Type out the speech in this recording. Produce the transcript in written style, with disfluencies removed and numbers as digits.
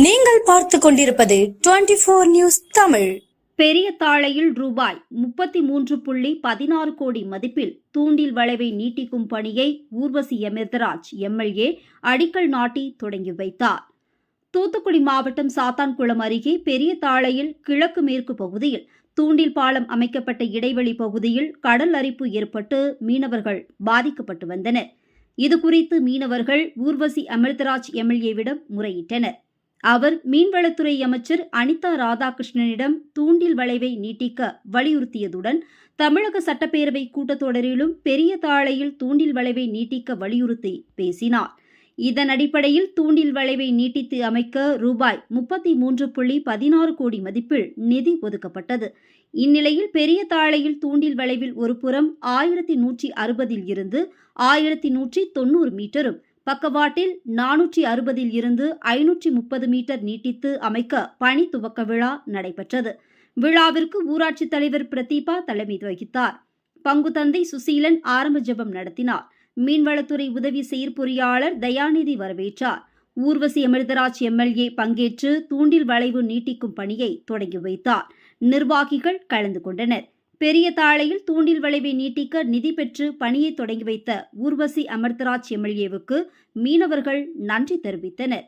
நீங்கள் பார்த்துக் கொண்டிருப்பது 24 நியூஸ் தமிழ். பெரிய தாழையில் ரூபாய் 33.16 கோடி மதிப்பில் தூண்டில் வளைவை நீட்டிக்கும் பணியை ஊர்வசி அமிர்தராஜ் எம்எல்ஏ அடிக்கல் நாட்டி தொடங்கி வைத்தார். தூத்துக்குடி மாவட்டம் சாத்தான்குளம் அருகே பெரிய தாழையில் கிழக்கு மேற்கு பகுதியில் தூண்டில் பாலம் அமைக்கப்பட்ட இடைவெளி பகுதியில் கடல் அரிப்பு ஏற்பட்டு மீனவர்கள் பாதிக்கப்பட்டு வந்தனர். இதுகுறித்து மீனவர்கள் ஊர்வசி அமிர்தராஜ் எம்எல்ஏவிடம் முறையிட்டனர். அவர் மீன்வளத்துறை அமைச்சர் அனிதா ராதாகிருஷ்ணனிடம் தூண்டில் வளைவை நீட்டிக்க வலியுறுத்தியதுடன் தமிழக சட்டப்பேரவை கூட்டத்தொடரிலும் பெரிய தாழையில் தூண்டில் வளைவை நீட்டிக்க வலியுறுத்தி பேசினார். இதன் அடிப்படையில் தூண்டில் வளைவை நீட்டித்து அமைக்க ரூபாய் 33.16 கோடி மதிப்பில் நிதி ஒதுக்கப்பட்டது. இந்நிலையில் பெரிய தாழையில் தூண்டில் வளைவில் ஒருபுறம் 1160 இருந்து 1190 மீட்டரும் பக்கவாட்டில் 460 இருந்து 530 மீட்டர் நீட்டித்து அமைக்க பணி துவக்க விழா நடைபெற்றது. விழாவிற்கு ஊராட்சித் தலைவர் பிரதீபா தலைமை வகித்தார். பங்குதந்தை சுசீலன் ஆரம்ப ஜெபம் நடத்தினார். மீன்வளத்துறை உதவி செயற்பொறியாளர் தயாநிதி வரவேற்றார். ஊர்வசி அமிர்தராஜ் எம்எல்ஏ பங்கேற்று தூண்டில் வளைவு நீட்டிக்கும் பணியை தொடங்கி வைத்தார். நிர்வாகிகள் கலந்து கொண்டனர். பெரிய தாழையில் தூண்டில் வளைவை நீட்டிக்க நிதி பெற்று பணியை தொடங்கி வைத்த ஊர்வசி அமிர்தராஜ் எம்எல்ஏவுக்கு மீனவர்கள் நன்றி தெரிவித்தனர்.